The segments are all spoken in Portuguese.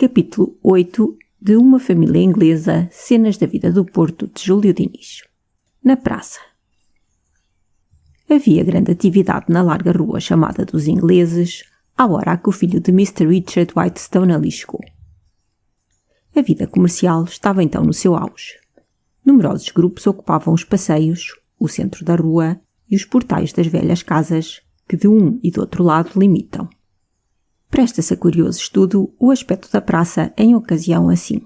Capítulo 8 de Uma Família Inglesa, Cenas da Vida do Porto, de Júlio Diniz. Na praça. Havia grande atividade na larga rua chamada dos Ingleses, à hora a que o filho de Mr. Richard Whitestone ali chegou. A vida comercial estava então no seu auge. Numerosos grupos ocupavam os passeios, o centro da rua e os portais das velhas casas que de um e do outro lado limitam. Presta-se a curioso estudo o aspecto da praça em ocasião assim.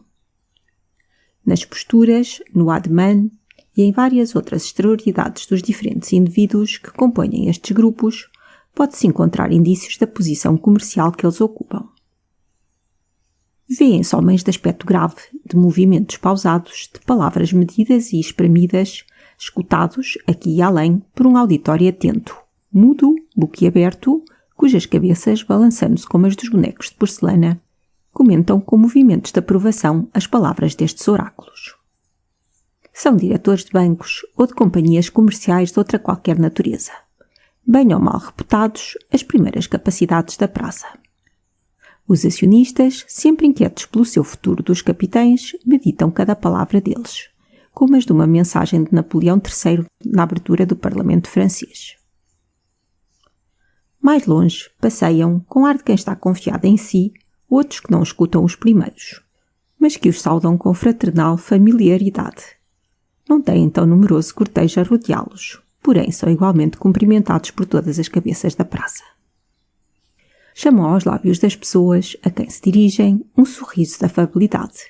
Nas posturas, no ademã e em várias outras exterioridades dos diferentes indivíduos que compõem estes grupos, pode-se encontrar indícios da posição comercial que eles ocupam. Vêem-se homens de aspecto grave, de movimentos pausados, de palavras medidas e espremidas, escutados, aqui e além, por um auditório atento, mudo, boquiaberto, cujas cabeças, balançando-se como as dos bonecos de porcelana, comentam com movimentos de aprovação as palavras destes oráculos. São diretores de bancos ou de companhias comerciais de outra qualquer natureza, bem ou mal reputados, as primeiras capacidades da praça. Os acionistas, sempre inquietos pelo seu futuro dos capitães, meditam cada palavra deles, como as de uma mensagem de Napoleão III na abertura do Parlamento francês. Mais longe, passeiam, com ar de quem está confiado em si, outros que não escutam os primeiros, mas que os saudam com fraternal familiaridade. Não têm tão numeroso cortejo a rodeá-los, porém são igualmente cumprimentados por todas as cabeças da praça. Chamam aos lábios das pessoas, a quem se dirigem, um sorriso de afabilidade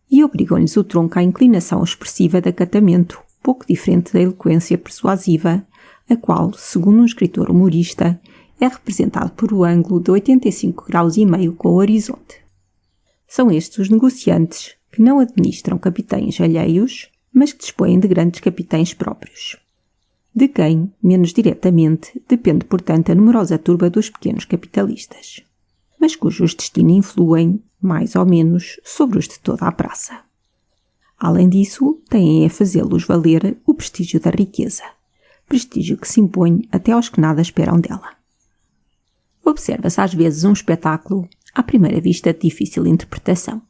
e obrigam-lhes o tronco à inclinação expressiva de acatamento, pouco diferente da eloquência persuasiva, a qual, segundo um escritor humorista, é representado por o ângulo de 85 graus e meio com o horizonte. São estes os negociantes que não administram capitães alheios, mas que dispõem de grandes capitães próprios. De quem, menos diretamente, depende, portanto, a numerosa turba dos pequenos capitalistas, mas cujos destinos influem, mais ou menos, sobre os de toda a praça. Além disso, têm a fazê-los valer o prestígio da riqueza, prestígio que se impõe até aos que nada esperam dela. Observa-se às vezes um espetáculo, à primeira vista de difícil interpretação.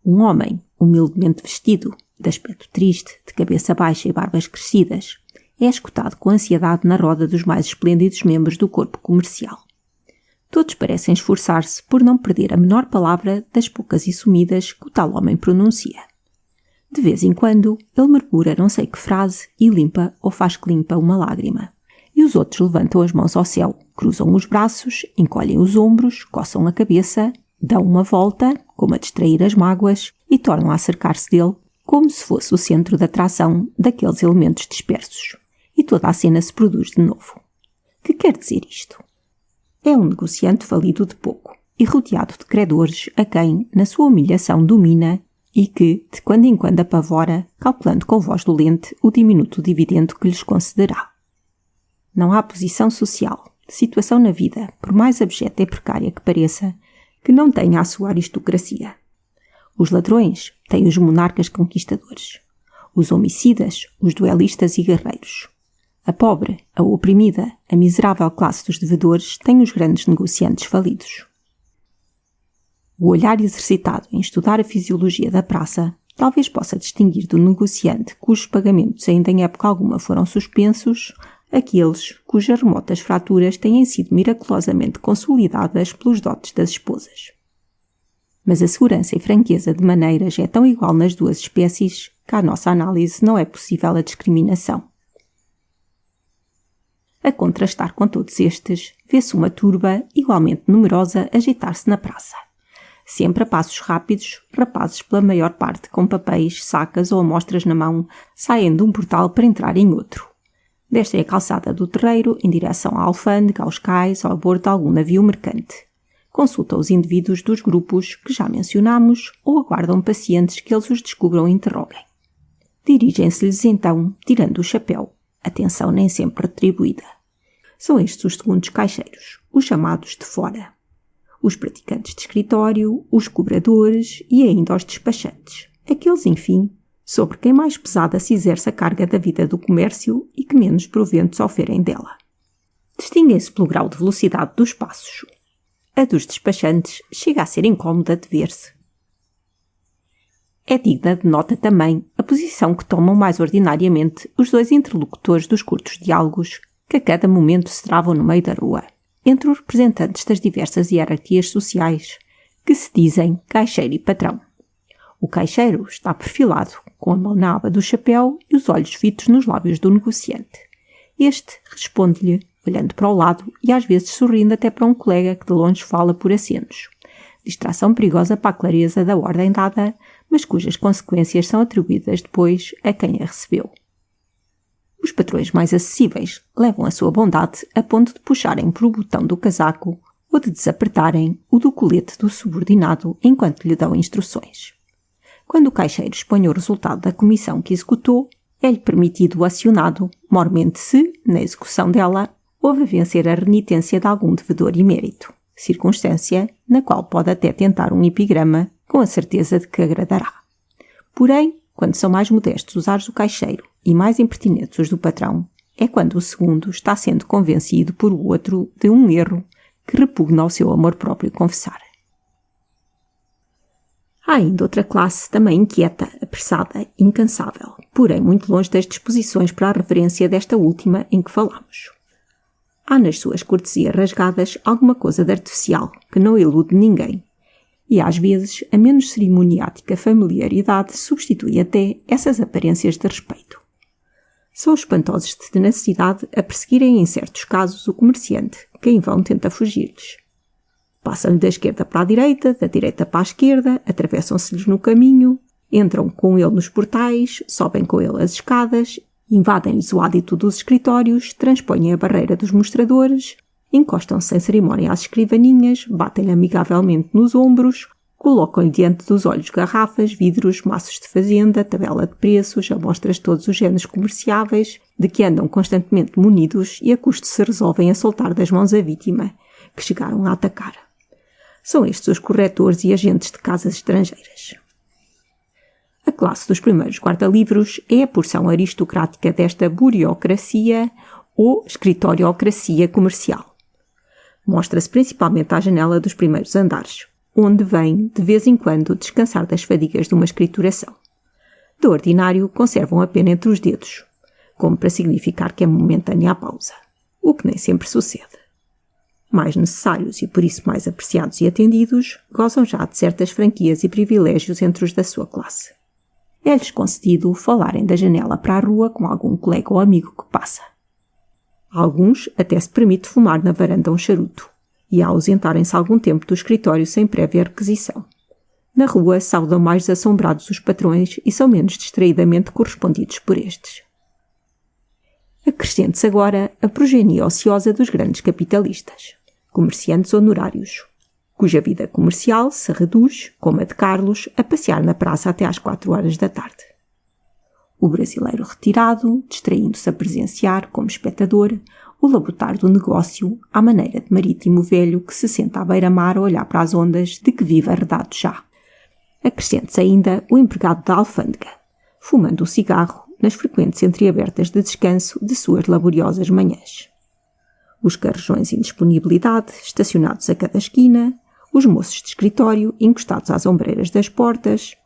Um homem, humildemente vestido, de aspecto triste, de cabeça baixa e barbas crescidas, é escutado com ansiedade na roda dos mais esplêndidos membros do corpo comercial. Todos parecem esforçar-se por não perder a menor palavra das poucas e sumidas que o tal homem pronuncia. De vez em quando, ele murmura não sei que frase e limpa ou faz que limpa uma lágrima. E os outros levantam as mãos ao céu, cruzam os braços, encolhem os ombros, coçam a cabeça, dão uma volta, como a distrair as mágoas, e tornam a acercar-se dele, como se fosse o centro de atração daqueles elementos dispersos. E toda a cena se produz de novo. Que quer dizer isto? É um negociante falido de pouco e rodeado de credores a quem, na sua humilhação, domina e que, de quando em quando, apavora, calculando com voz dolente o diminuto dividendo que lhes concederá. Não há posição social, situação na vida, por mais abjeta e precária que pareça, que não tenha a sua aristocracia. Os ladrões têm os monarcas conquistadores, os homicidas, os duelistas e guerreiros. A pobre, a oprimida, a miserável classe dos devedores tem os grandes negociantes falidos. O olhar exercitado em estudar a fisiologia da praça talvez possa distinguir do negociante cujos pagamentos ainda em época alguma foram suspensos aqueles cujas remotas fraturas têm sido miraculosamente consolidadas pelos dotes das esposas. Mas a segurança e franqueza de maneiras é tão igual nas duas espécies que à nossa análise não é possível a discriminação. A contrastar com todos estes, vê-se uma turba igualmente numerosa agitar-se na praça. Sempre a passos rápidos, rapazes pela maior parte com papéis, sacas ou amostras na mão, saem de um portal para entrar em outro. Desta é a calçada do terreiro, em direção à alfândega, aos cais, ao aborto de algum navio mercante. Consultam os indivíduos dos grupos que já mencionamos ou aguardam pacientes que eles os descubram e interroguem. Dirigem-se-lhes então, tirando o chapéu, atenção nem sempre retribuída. São estes os segundos caixeiros, os chamados de fora. Os praticantes de escritório, os cobradores e ainda os despachantes. Aqueles, enfim, sobre quem mais pesada se exerce a carga da vida do comércio e que menos proventos oferem dela. Distinguem-se pelo grau de velocidade dos passos. A dos despachantes chega a ser incómoda de ver-se, é digna de nota também a posição que tomam mais ordinariamente os dois interlocutores dos curtos diálogos que a cada momento se travam no meio da rua, entre os representantes das diversas hierarquias sociais, que se dizem caixeiro e patrão. O caixeiro está perfilado, com a mão na aba do chapéu e os olhos fitos nos lábios do negociante. Este responde-lhe, olhando para o lado e às vezes sorrindo até para um colega que de longe fala por acenos. Distração perigosa para a clareza da ordem dada, mas cujas consequências são atribuídas depois a quem a recebeu. Os patrões mais acessíveis levam a sua bondade a ponto de puxarem por o botão do casaco ou de desapertarem o do colete do subordinado enquanto lhe dão instruções. Quando o caixeiro expõe o resultado da comissão que executou, é-lhe permitido o acionado, mormente se, na execução dela, houve a vencer a renitência de algum devedor emérito, circunstância na qual pode até tentar um epigrama com a certeza de que agradará. Porém, quando são mais modestos os ares do caixeiro e mais impertinentes os do patrão, é quando o segundo está sendo convencido por o outro de um erro que repugna ao seu amor próprio confessar. Há ainda outra classe também inquieta, apressada, incansável, porém muito longe das disposições para a reverência desta última em que falamos. Há nas suas cortesias rasgadas alguma coisa de artificial que não ilude ninguém, e às vezes a menos cerimoniática familiaridade substitui até essas aparências de respeito. São os espantosos de tenacidade a perseguirem em certos casos o comerciante, que em vão tenta fugir-lhes. Passam-lhe da esquerda para a direita, da direita para a esquerda, atravessam-se-lhes no caminho, entram com ele nos portais, sobem com ele as escadas, invadem-lhes o ádito dos escritórios, transpõem a barreira dos mostradores, encostam-se sem cerimónia às escrivaninhas, batem-lhe amigavelmente nos ombros, colocam-lhe diante dos olhos garrafas, vidros, maços de fazenda, tabela de preços, amostras de todos os géneros comerciáveis, de que andam constantemente munidos e a custo se resolvem a soltar das mãos a vítima, que chegaram a atacar. São estes os corretores e agentes de casas estrangeiras. A classe dos primeiros guarda-livros é a porção aristocrática desta burocracia ou escritoriocracia comercial. Mostra-se principalmente à janela dos primeiros andares, onde vem, de vez em quando, descansar das fadigas de uma escrituração. De ordinário, conservam a pena entre os dedos, como para significar que é momentânea a pausa, o que nem sempre sucede. Mais necessários e por isso mais apreciados e atendidos, gozam já de certas franquias e privilégios entre os da sua classe. É-lhes concedido falarem da janela para a rua com algum colega ou amigo que passa. A alguns até se permite fumar na varanda um charuto e a ausentarem-se algum tempo do escritório sem prévia requisição. Na rua saudam mais assombrados os patrões e são menos distraidamente correspondidos por estes. Acrescente-se agora a progenia ociosa dos grandes capitalistas, comerciantes honorários, cuja vida comercial se reduz, como a de Carlos, a passear na praça até às 4 horas da tarde. O brasileiro retirado, distraindo-se a presenciar, como espectador, o labutar do negócio à maneira de marítimo velho que se senta à beira-mar a olhar para as ondas de que vive arredado já. Acrescente-se ainda o empregado da alfândega, fumando o cigarro nas frequentes entreabertas de descanso de suas laboriosas manhãs. Os carrejões em disponibilidade, estacionados a cada esquina, os moços de escritório encostados às ombreiras das portas,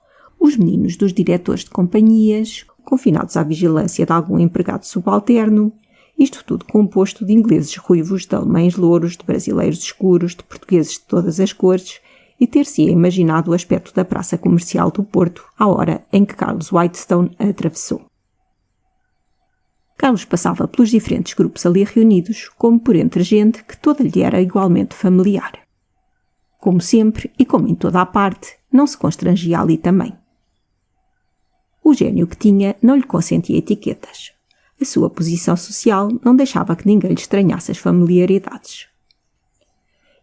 os meninos dos diretores de companhias, confinados à vigilância de algum empregado subalterno, isto tudo composto de ingleses ruivos, de alemães louros, de brasileiros escuros, de portugueses de todas as cores, e ter-se-ia imaginado o aspecto da praça comercial do Porto à hora em que Carlos Whitestone a atravessou. Carlos passava pelos diferentes grupos ali reunidos, como por entre gente que toda lhe era igualmente familiar. Como sempre, e como em toda a parte, não se constrangia ali também. O gênio que tinha não lhe consentia etiquetas. A sua posição social não deixava que ninguém lhe estranhasse as familiaridades.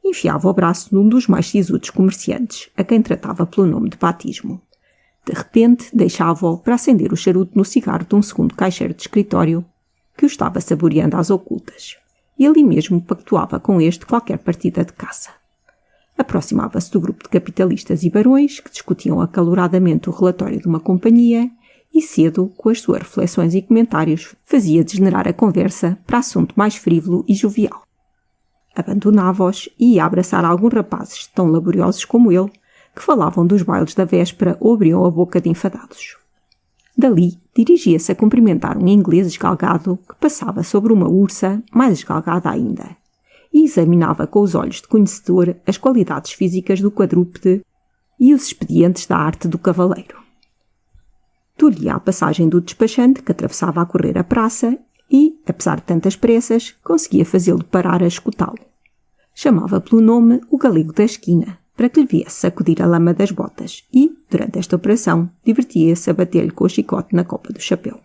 Enfiava o braço num dos mais sisudos comerciantes, a quem tratava pelo nome de batismo. De repente, deixava-o para acender o charuto no cigarro de um segundo caixeiro de escritório, que o estava saboreando às ocultas, e ali mesmo pactuava com este qualquer partida de caça. Aproximava-se do grupo de capitalistas e barões que discutiam acaloradamente o relatório de uma companhia e cedo, com as suas reflexões e comentários, fazia degenerar a conversa para assunto mais frívolo e jovial. Abandonava-os e ia abraçar alguns rapazes tão laboriosos como ele, que falavam dos bailes da véspera ou abriam a boca de enfadados. Dali, dirigia-se a cumprimentar um inglês esgalgado que passava sobre uma ursa mais esgalgada ainda e examinava com os olhos de conhecedor as qualidades físicas do quadrúpede e os expedientes da arte do cavaleiro. Tolhia a passagem do despachante que atravessava a correr a praça e, apesar de tantas pressas, conseguia fazê-lo parar a escutá-lo. Chamava pelo nome o galego da esquina, para que lhe viesse sacudir a lama das botas e, durante esta operação, divertia-se a bater-lhe com o chicote na copa do chapéu.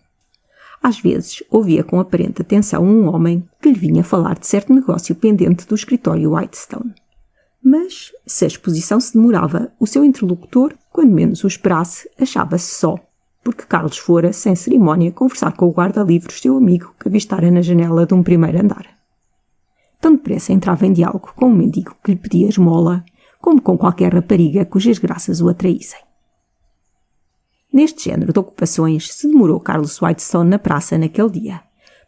Às vezes, ouvia com aparente atenção um homem que lhe vinha falar de certo negócio pendente do escritório Whitestone. Mas, se a exposição se demorava, o seu interlocutor, quando menos o esperasse, achava-se só, porque Carlos fora, sem cerimónia, conversar com o guarda-livros, seu amigo, que avistara na janela de um primeiro andar. Tão depressa entrava em diálogo com um mendigo que lhe pedia esmola, como com qualquer rapariga cujas graças o atraíssem. Neste género de ocupações se demorou Carlos Whitestone na praça naquele dia,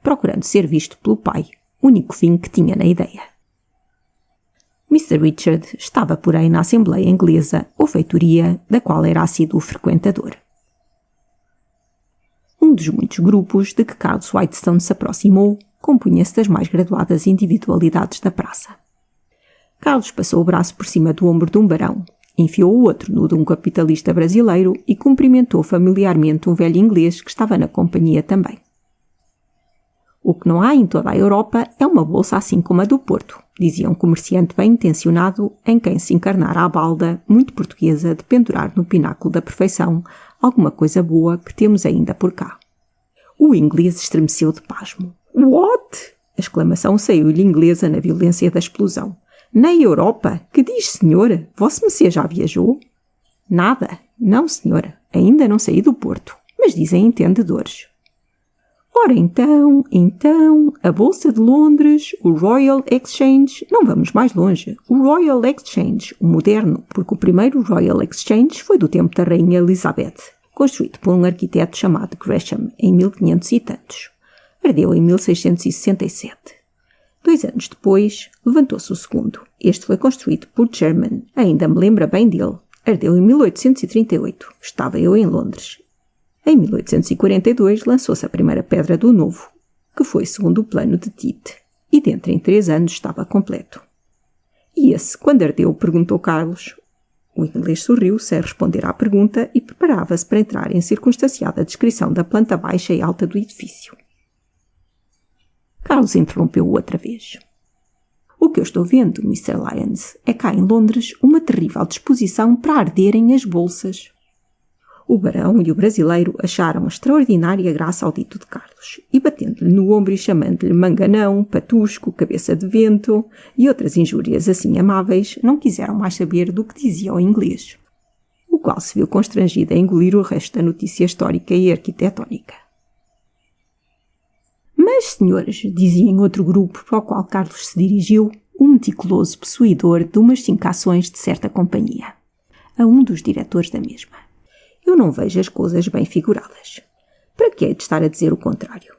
procurando ser visto pelo pai, único fim que tinha na ideia. Mr. Richard estava, porém, na Assembleia Inglesa ou feitoria, da qual era assíduo frequentador. Um dos muitos grupos de que Carlos Whitestone se aproximou compunha-se das mais graduadas individualidades da praça. Carlos passou o braço por cima do ombro de um barão, enfiou o outro no de um capitalista brasileiro e cumprimentou familiarmente um velho inglês que estava na companhia também. O que não há em toda a Europa é uma bolsa assim como a do Porto, dizia um comerciante bem intencionado em quem se encarnara a balda, muito portuguesa, de pendurar no pináculo da perfeição alguma coisa boa que temos ainda por cá. O inglês estremeceu de pasmo. What? A exclamação saiu-lhe inglesa na violência da explosão. Na Europa? Que diz, senhora? Vossa Mercê já viajou? Nada. Não, senhora. Ainda não saí do Porto. Mas dizem entendedores. Ora então, a Bolsa de Londres, o Royal Exchange, não vamos mais longe, o Royal Exchange, o moderno, porque o primeiro Royal Exchange foi do tempo da Rainha Elizabeth, construído por um arquiteto chamado Gresham em 1500 e tantos. Ardeu em 1667. 2 anos depois, levantou-se o segundo. Este foi construído por German, ainda me lembra bem dele. Ardeu em 1838. Estava eu em Londres. Em 1842 lançou-se a primeira pedra do novo, que foi segundo o plano de Tite, e dentro em 3 anos estava completo. E esse, quando ardeu, perguntou Carlos. O inglês sorriu sem responder à pergunta e preparava-se para entrar em circunstanciada descrição da planta baixa e alta do edifício. Carlos interrompeu-o outra vez. O que eu estou vendo, Mr. Lyons, é cá em Londres uma terrível disposição para arderem as bolsas. O barão e o brasileiro acharam extraordinária graça ao dito de Carlos e, batendo-lhe no ombro e chamando-lhe manganão, patusco, cabeça de vento e outras injúrias assim amáveis, não quiseram mais saber do que dizia o inglês, o qual se viu constrangido a engolir o resto da notícia histórica e arquitetónica. Mas, senhores, dizia em outro grupo para o qual Carlos se dirigiu, um meticuloso possuidor de umas 5 ações de certa companhia, a um dos diretores da mesma. Eu não vejo as coisas bem figuradas. Para que hei de estar a dizer o contrário?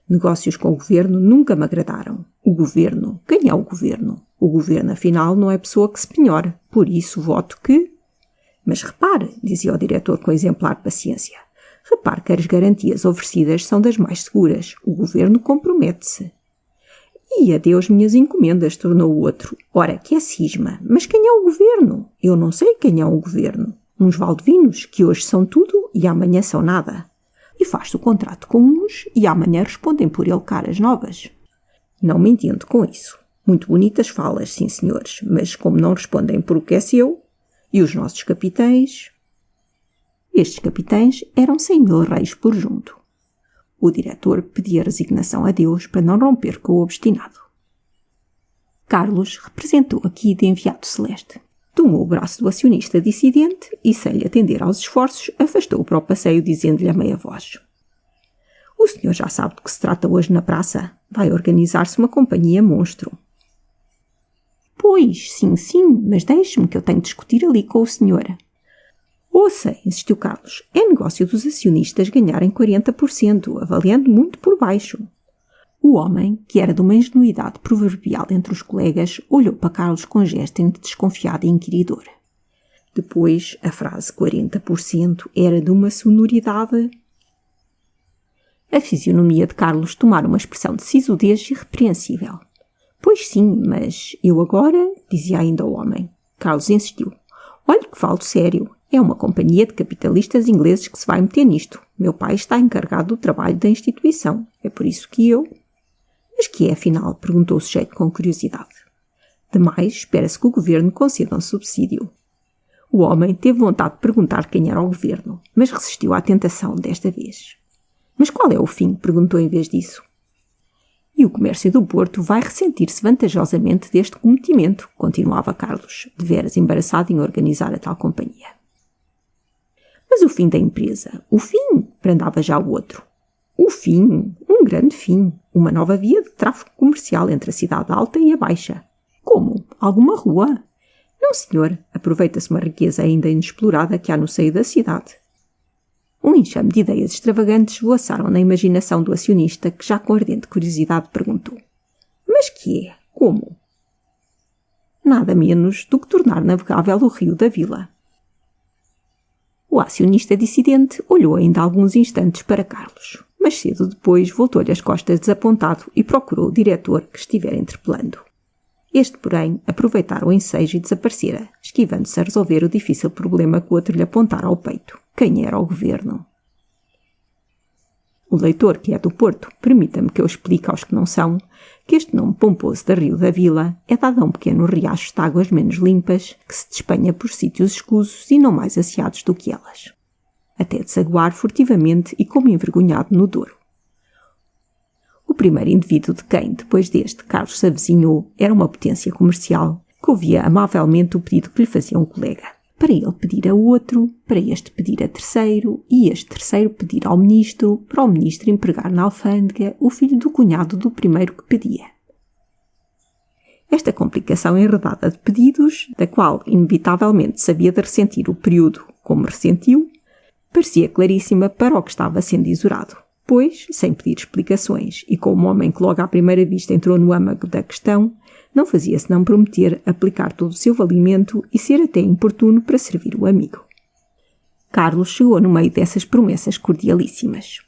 Negócios com o governo nunca me agradaram. O governo? Quem é o governo? O governo, afinal, não é pessoa que se penhore. Por isso, voto que... Mas repare, dizia o diretor com exemplar paciência. Repare que as garantias oferecidas são das mais seguras. O governo compromete-se. E adeus minhas encomendas, tornou o outro. Ora, que é cisma. Mas quem é o governo? Eu não sei quem é o governo. Uns valdivinos que hoje são tudo e amanhã são nada. E faz-se o contrato com uns e amanhã respondem por ele caras novas. Não me entendo com isso. Muito bonitas falas, sim senhores, mas como não respondem por o que é seu, e os nossos capitães... Estes capitães eram 100.000 reis por junto. O diretor pedia resignação a Deus para não romper com o obstinado. Carlos representou aqui de enviado celeste. Tomou o braço do acionista dissidente e, sem lhe atender aos esforços, afastou-o para o passeio dizendo-lhe a meia voz. O senhor já sabe do que se trata hoje na praça. Vai organizar-se uma companhia monstro. Pois, sim, mas deixe-me que eu tenho de discutir ali com o senhor. Ouça, insistiu Carlos, é negócio dos acionistas ganharem 40%, avaliando muito por baixo. O homem, que era de uma ingenuidade proverbial entre os colegas, olhou para Carlos com gesto de desconfiado e inquiridor. Depois, a frase 40% era de uma sonoridade... A fisionomia de Carlos tomara uma expressão de sisudez irrepreensível. Pois sim, mas eu agora, dizia ainda o homem. Carlos insistiu. Olhe que falo sério. É uma companhia de capitalistas ingleses que se vai meter nisto. Meu pai está encarregado do trabalho da instituição. É por isso que eu... Mas que é, afinal? Perguntou o sujeito com curiosidade. Demais, espera-se que o governo conceda um subsídio. O homem teve vontade de perguntar quem era o governo, mas resistiu à tentação desta vez. Mas qual é o fim? Perguntou em vez disso. E o comércio do Porto vai ressentir-se vantajosamente deste cometimento, continuava Carlos, deveras embaraçado em organizar a tal companhia. Mas o fim da empresa, o fim, brandava já o outro. O fim, um grande fim, uma nova via de tráfego comercial entre a cidade alta e a baixa. Como? Alguma rua? Não, senhor, aproveita-se uma riqueza ainda inexplorada que há no seio da cidade. Um enxame de ideias extravagantes voaçaram na imaginação do acionista, que já com ardente curiosidade perguntou. Mas que é? Como? Nada menos do que tornar navegável o rio da vila. O acionista dissidente olhou ainda alguns instantes para Carlos, mas cedo depois voltou-lhe as costas desapontado e procurou o diretor que estivera interpelando. Este, porém, aproveitara o ensejo e desaparecera, esquivando-se a resolver o difícil problema que o outro lhe apontara ao peito. Quem era o governo? O leitor que é do Porto, permita-me que eu explique aos que não são, que este nome pomposo da Rio da Vila é dado a um pequeno riacho de águas menos limpas que se despenha por sítios escusos e não mais asseados do que elas, até desaguar furtivamente e como envergonhado no Douro. O primeiro indivíduo de quem, depois deste, Carlos se avizinhou era uma potência comercial que ouvia amavelmente o pedido que lhe fazia um colega. Para ele pedir a outro, para este pedir a terceiro, e este terceiro pedir ao ministro, para o ministro empregar na alfândega o filho do cunhado do primeiro que pedia. Esta complicação enredada de pedidos, da qual inevitavelmente se havia de ressentir o período como ressentiu, parecia claríssima para o que estava sendo exorado, pois, sem pedir explicações, e como o homem que logo à primeira vista entrou no âmago da questão, não fazia senão prometer aplicar todo o seu valimento e ser até importuno para servir o amigo. Carlos chegou no meio dessas promessas cordialíssimas.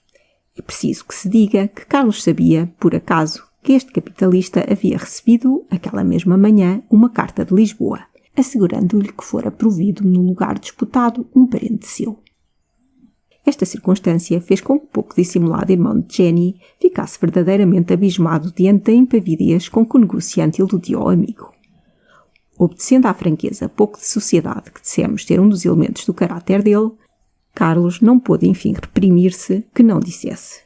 É preciso que se diga que Carlos sabia, por acaso, que este capitalista havia recebido, aquela mesma manhã, uma carta de Lisboa, assegurando-lhe que fora provido no lugar disputado um parente seu. Esta circunstância fez com que o pouco dissimulado irmão de Jenny ficasse verdadeiramente abismado diante da impavidez com que o negociante iludiu ao amigo. Obedecendo à franqueza pouco de sociedade que dissemos ser um dos elementos do caráter dele, Carlos não pôde enfim reprimir-se que não dissesse: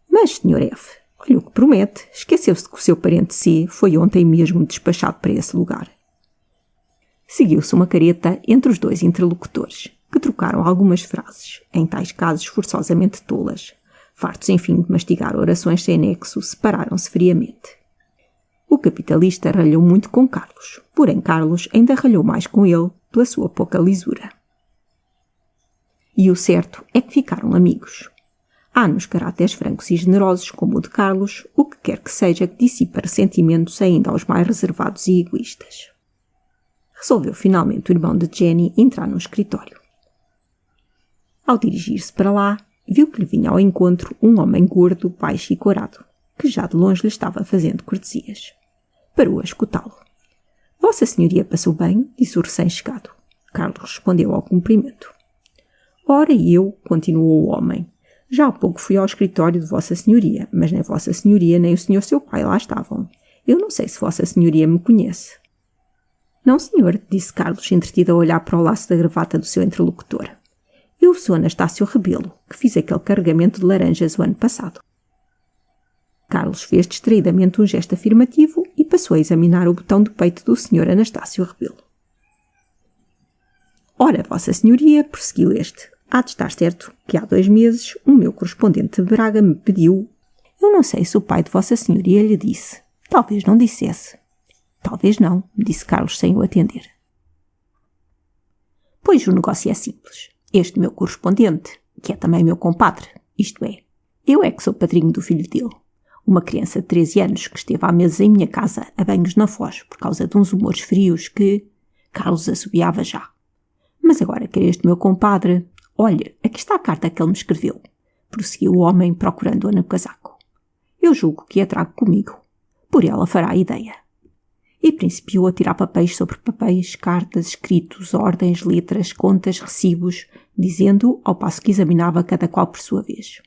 Mas, Sr. F., olha o que promete, esqueceu-se de que o seu parente C foi ontem mesmo despachado para esse lugar. Seguiu-se uma careta entre os dois interlocutores, que trocaram algumas frases, em tais casos forçosamente tolas. Fartos, enfim, de mastigar orações sem nexo, separaram-se friamente. O capitalista ralhou muito com Carlos, porém Carlos ainda ralhou mais com ele pela sua pouca lisura. E o certo é que ficaram amigos. Há nos caráteres francos e generosos, como o de Carlos, o que quer que seja que dissipa ressentimentos ainda aos mais reservados e egoístas. Resolveu finalmente o irmão de Jenny entrar no escritório. Ao dirigir-se para lá, viu que lhe vinha ao encontro um homem gordo, baixo e corado, que já de longe lhe estava fazendo cortesias. Parou a escutá-lo. Vossa Senhoria passou bem? Disse o recém-chegado. Carlos respondeu ao cumprimento. Ora, e eu, continuou o homem, já há pouco fui ao escritório de Vossa Senhoria, mas nem Vossa Senhoria nem o senhor seu pai lá estavam. Eu não sei se Vossa Senhoria me conhece. Não, senhor, disse Carlos, entretido a olhar para o laço da gravata do seu interlocutor. Eu sou Anastácio Rebelo, que fiz aquele carregamento de laranjas o ano passado. Carlos fez distraidamente um gesto afirmativo e passou a examinar o botão do peito do senhor Anastácio Rebelo. Ora, Vossa Senhoria, prosseguiu este, há de estar certo que há 2 meses o meu correspondente de Braga me pediu. Eu não sei se o pai de Vossa Senhoria lhe disse. Talvez não dissesse. Talvez não, disse Carlos sem o atender. Pois o negócio é simples. Este meu correspondente, que é também meu compadre, isto é, eu é que sou padrinho do filho dele, uma criança de 13 anos que esteve há meses em minha casa a banhos na Foz por causa de uns humores frios que... Carlos assobiava já. Mas agora quer este meu compadre... Olha, aqui está a carta que ele me escreveu, prosseguiu o homem procurando-a no casaco. Eu julgo que a trago comigo. Por ela fará a ideia. E principiou a tirar papéis sobre papéis, cartas, escritos, ordens, letras, contas, recibos, dizendo, ao passo que examinava cada qual por sua vez.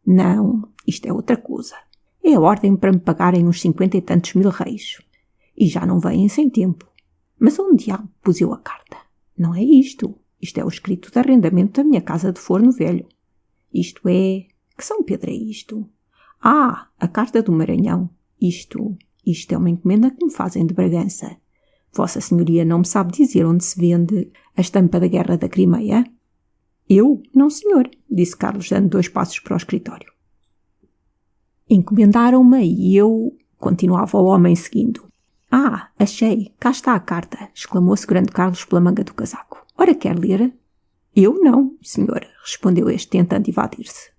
Não, isto é outra coisa. É a ordem para me pagarem uns 50 e tantos mil réis. E já não vêm sem tempo. Mas onde diabo pus eu a carta? Não é isto. Isto é o escrito de arrendamento da minha casa de Forno Velho. Isto é... Que São Pedro é isto? Ah, a carta do Maranhão. Isto é uma encomenda que me fazem de Bragança. Vossa Senhoria não me sabe dizer onde se vende a estampa da Guerra da Crimeia? Eu? Não, senhor, disse Carlos, dando 2 passos para o escritório. Encomendaram-me e eu... Continuava o homem seguindo. Ah, achei, cá está a carta, exclamou segurando Carlos pela manga do casaco. Ora, quer ler? Eu não, senhora, respondeu este, tentando evadir-se.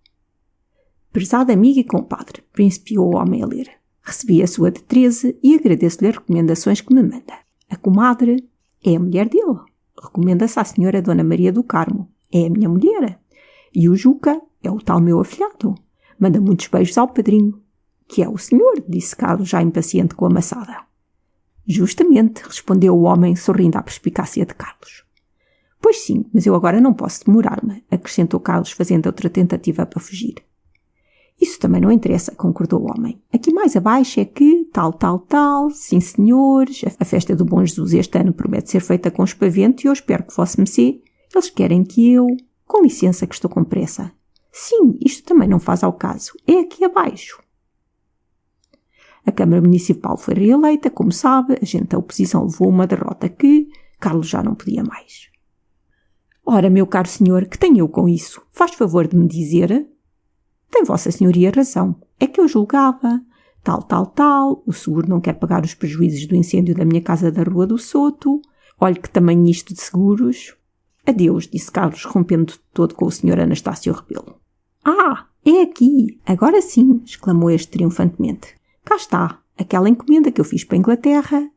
Prezado amigo e compadre, principiou o homem a ler. Recebi a sua de 13 e agradeço-lhe as recomendações que me manda. A comadre é a mulher dele. Recomenda-se à senhora Dona Maria do Carmo. É a minha mulher. E o Juca é o tal meu afilhado. Manda muitos beijos ao padrinho. Que é o senhor, disse Carlos, já impaciente com a maçada. Justamente, respondeu o homem, sorrindo à perspicácia de Carlos. Pois sim, mas eu agora não posso demorar-me, acrescentou Carlos, fazendo outra tentativa para fugir. Isso também não interessa, concordou o homem. Aqui mais abaixo é que, tal, sim senhores, a festa do Bom Jesus este ano promete ser feita com espavento e eu espero que vosso mercê, eles querem que eu... Com licença que estou com pressa. Sim, isto também não faz ao caso, é aqui abaixo. A Câmara Municipal foi reeleita, como sabe, a gente da oposição levou uma derrota que Carlos já não podia mais. Ora, meu caro senhor, que tenho eu com isso? Faz favor de me dizer... Tem Vossa Senhoria razão. É que eu julgava... Tal. O seguro não quer pagar os prejuízos do incêndio da minha casa da Rua do Soto. Olhe que tamanho isto de seguros. Adeus, disse Carlos, rompendo todo com o Sr. Anastácio Rebelo. Ah, é aqui. Agora sim, exclamou este triunfantemente. Cá está, aquela encomenda que eu fiz para a Inglaterra.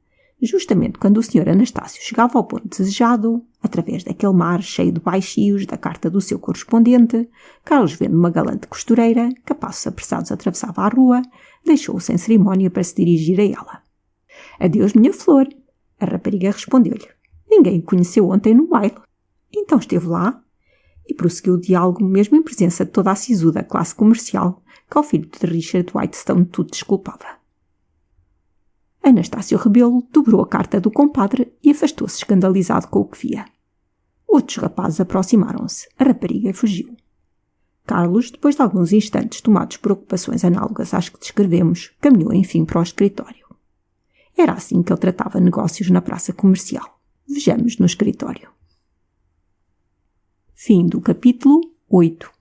Justamente quando o Sr. Anastácio chegava ao ponto desejado, através daquele mar cheio de baixios da carta do seu correspondente, Carlos, vendo uma galante costureira, que a passos apressados atravessava a rua, deixou-o sem cerimónia para se dirigir a ela. Adeus, minha flor. A rapariga respondeu-lhe. Ninguém o conheceu ontem no baile. Então esteve lá e prosseguiu o diálogo mesmo em presença de toda a sisuda classe comercial que ao filho de Richard Whitestone tudo desculpava. Anastácio Rebelo dobrou a carta do compadre e afastou-se escandalizado com o que via. Outros rapazes aproximaram-se. A rapariga fugiu. Carlos, depois de alguns instantes tomados por ocupações análogas às que descrevemos, caminhou enfim para o escritório. Era assim que ele tratava negócios na praça comercial. Vejamos no escritório. Fim do capítulo 8.